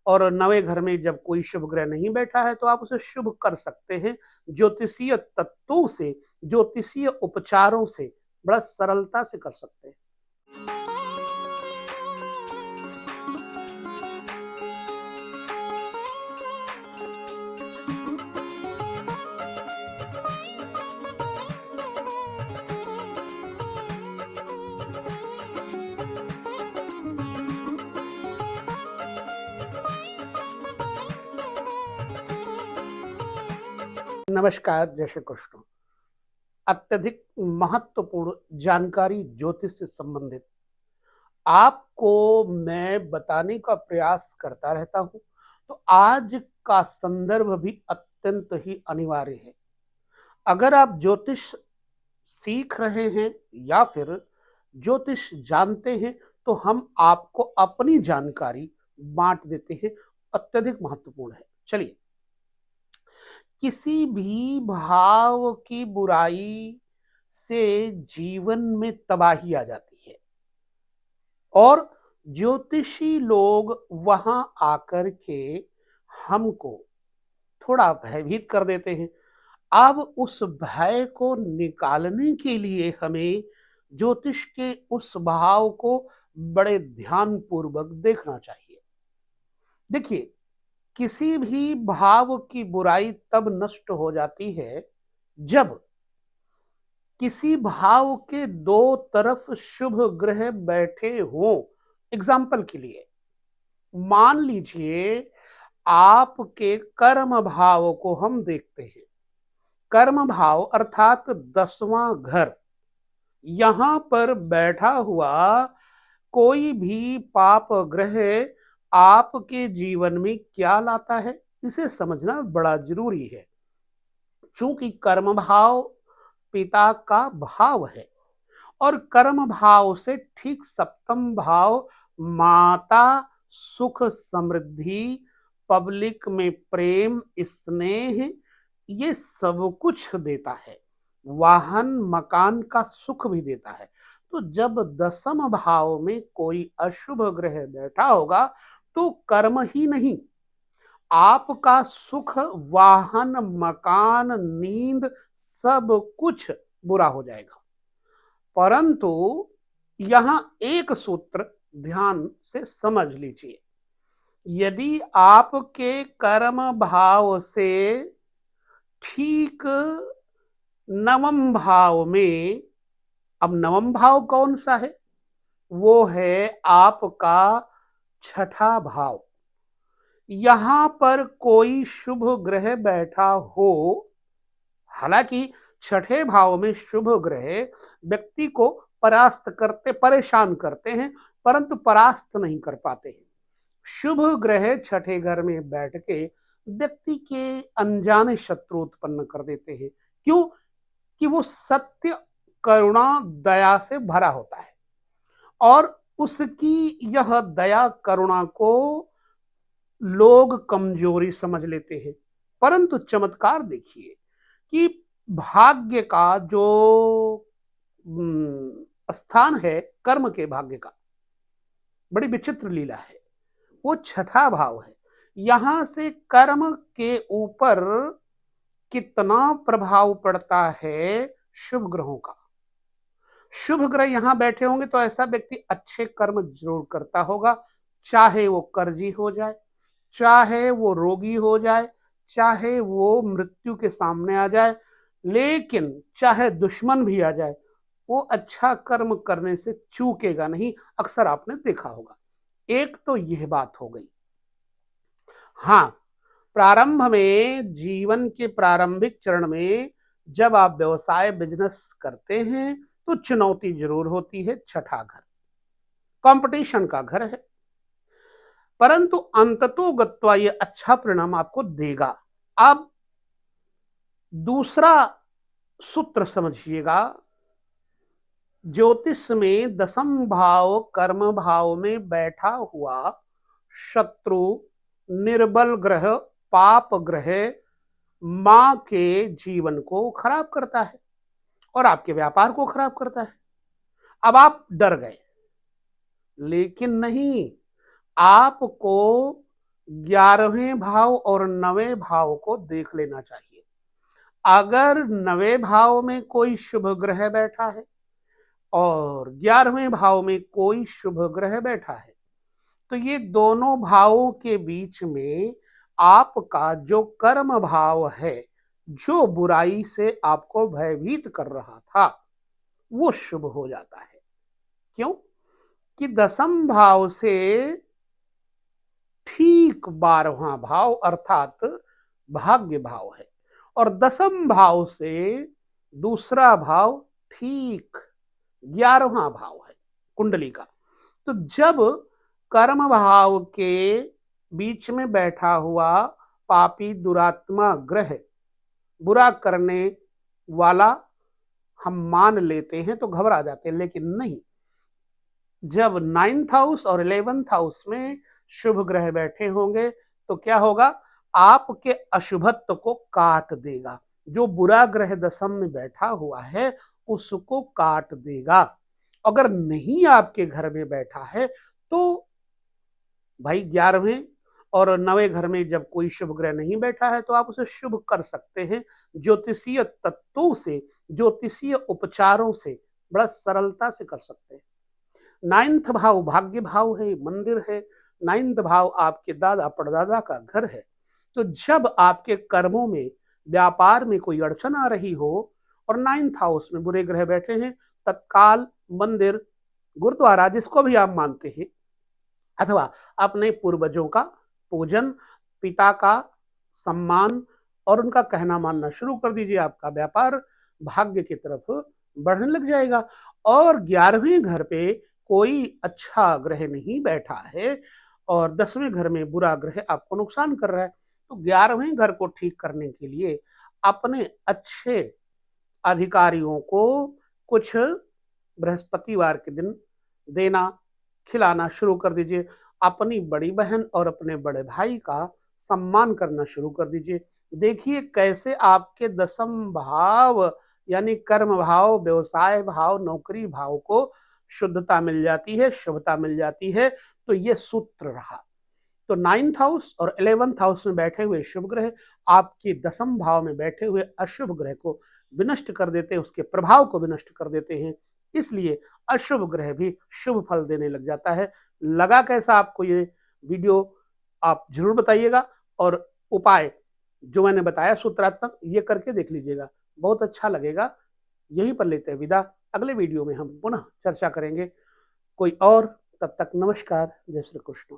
और नवे घर में जब कोई शुभ ग्रह नहीं बैठा है तो आप उसे शुभ कर सकते हैं ज्योतिषीय तत्वों से, ज्योतिषीय उपचारों से बड़ा सरलता से कर सकते हैं। नमस्कार, जय श्री कृष्ण। अत्यधिक महत्वपूर्ण जानकारी ज्योतिष से संबंधित आपको मैं बताने का प्रयास करता रहता हूं, तो आज का संदर्भ भी अत्यंत ही अनिवार्य है। अगर आप ज्योतिष सीख रहे हैं या फिर ज्योतिष जानते हैं तो हम आपको अपनी जानकारी बांट देते हैं, अत्यधिक महत्वपूर्ण है। चलिए, किसी भी भाव की बुराई से जीवन में तबाही आ जाती है और ज्योतिषी लोग वहां आकर के हमको थोड़ा भयभीत कर देते हैं। अब उस भय को निकालने के लिए हमें ज्योतिष के उस भाव को बड़े ध्यान पूर्वक देखना चाहिए। देखिए, किसी भी भाव की बुराई तब नष्ट हो जाती है जब किसी भाव के दो तरफ शुभ ग्रह बैठे हों। एग्जाम्पल के लिए मान लीजिए आपके कर्म भाव को हम देखते हैं। कर्म भाव अर्थात 10वां घर, यहां पर बैठा हुआ कोई भी पाप ग्रह आपके जीवन में क्या लाता है, इसे समझना बड़ा जरूरी है। चूंकि कर्म भाव पिता का भाव है और कर्म भाव से ठीक सप्तम भाव माता, सुख, समृद्धि, पब्लिक में प्रेम, स्नेह, ये सब कुछ देता है। वाहन, मकान का सुख भी देता है। तो जब 10म भाव में कोई अशुभ ग्रह बैठा होगा तो कर्म ही नहीं, आपका सुख, वाहन, मकान, नींद, सब कुछ बुरा हो जाएगा। परंतु यहां एक सूत्र ध्यान से समझ लीजिए। यदि आपके कर्म भाव से ठीक नवम भाव में, अब नवम भाव कौन सा है? वो है आपका छठा भाव। यहां पर कोई शुभ ग्रह बैठा हो, हालांकि छठे भाव में शुभ ग्रह व्यक्ति को परास्त करते, परेशान करते हैं, परंतु परास्त नहीं कर पाते हैं। शुभ ग्रह छठे घर में बैठ के व्यक्ति के अनजाने शत्रु उत्पन्न कर देते हैं। क्यों? कि वो सत्य, करुणा, दया से भरा होता है और उसकी यह दया, करुणा को लोग कमजोरी समझ लेते हैं। परंतु चमत्कार देखिए कि भाग्य का जो स्थान है, कर्म के भाग्य का, बड़ी विचित्र लीला है। वो छठा भाव है। यहां से कर्म के ऊपर कितना प्रभाव पड़ता है शुभ ग्रहों का। शुभ ग्रह यहां बैठे होंगे तो ऐसा व्यक्ति अच्छे कर्म जरूर करता होगा, चाहे वो कर्जी हो जाए, चाहे वो रोगी हो जाए, चाहे वो मृत्यु के सामने आ जाए, लेकिन चाहे दुश्मन भी आ जाए, वो अच्छा कर्म करने से चूकेगा नहीं। अक्सर आपने देखा होगा। एक तो यह बात हो गई। हाँ, प्रारंभ में, जीवन के प्रारंभिक चरण में जब आप व्यवसाय, बिजनेस करते हैं तो चुनौती जरूर होती है। छठा घर कंपटीशन का घर है, परंतु अंततोगत्वा ये अच्छा परिणाम आपको देगा। अब दूसरा सूत्र समझिएगा। ज्योतिष में 10म भाव कर्म भाव में बैठा हुआ शत्रु, निर्बल ग्रह, पाप ग्रह मां के जीवन को खराब करता है और आपके व्यापार को खराब करता है। अब आप डर गए, लेकिन नहीं, आपको 11वें भाव और 9वें भाव को देख लेना चाहिए। अगर 9वें भाव में कोई शुभ ग्रह बैठा है और 11वें भाव में कोई शुभ ग्रह बैठा है, तो ये दोनों भावों के बीच में आपका जो कर्म भाव है, जो बुराई से आपको भयभीत कर रहा था, वो शुभ हो जाता है। क्यों? कि 10वें भाव से ठीक 12वां भाव अर्थात भाग्य भाव है और 10वें भाव से दूसरा भाव ठीक 11वां भाव है कुंडली का। तो जब कर्म भाव के बीच में बैठा हुआ पापी दुरात्मा ग्रह बुरा करने वाला हम मान लेते हैं तो घबरा जाते हैं, लेकिन नहीं, जब 9th हाउस और 11th हाउस में शुभ ग्रह बैठे होंगे तो क्या होगा, आपके अशुभत्व को काट देगा। जो बुरा ग्रह 10th में बैठा हुआ है उसको काट देगा। अगर नहीं आपके घर में बैठा है तो भाई 11वें और 9वें घर में जब कोई शुभ ग्रह नहीं बैठा है तो आप उसे शुभ कर सकते हैं। ज्योतिषीय तत्वों से, ज्योतिषीय उपचारों से बड़ा सरलता से कर सकते हैं। 9th भाव भाग्य भाव है, मंदिर है। 9th भाव आपके दादा परदादा का घर है। तो जब आपके कर्मों में, व्यापार में कोई अड़चन आ रही हो और 9th हाउस में बुरे ग्रह बैठे हैं, तत्काल मंदिर, गुरुद्वारा, जिसको भी आप मानते हैं, अथवा अपने पूर्वजों का पूजन, पिता का सम्मान और उनका कहना मानना शुरू कर दीजिए। आपका व्यापार भाग्य की तरफ बढ़ने लग जाएगा। और 11वें घर पे कोई अच्छा ग्रह नहीं बैठा है और 10वें घर में बुरा ग्रह आपको नुकसान कर रहा है, तो 11वें घर को ठीक करने के लिए अपने अच्छे अधिकारियों को कुछ बृहस्पतिवार के दिन देना, खिलाना शुरू कर दीजिए। अपनी बड़ी बहन और अपने बड़े भाई का सम्मान करना शुरू कर दीजिए। देखिए कैसे आपके 10वें भाव यानी कर्म भाव, व्यवसाय भाव, नौकरी भाव को शुद्धता मिल जाती है, शुभता मिल जाती है। तो ये सूत्र रहा। तो 9th हाउस और 11th हाउस में बैठे हुए शुभ ग्रह आपके 10वें भाव में बैठे हुए अशुभ ग्रह को विनष्ट कर देते हैं, उसके प्रभाव को विनष्ट कर देते हैं। इसलिए अशुभ ग्रह भी शुभ फल देने लग जाता है। लगा कैसा आपको ये वीडियो, आप जरूर बताइएगा और उपाय जो मैंने बताया सूत्रात्मक, ये करके देख लीजिएगा, बहुत अच्छा लगेगा। यहीं पर लेते हैं विदा। अगले वीडियो में हम पुनः चर्चा करेंगे कोई और। तब तक नमस्कार, जय श्री कृष्ण।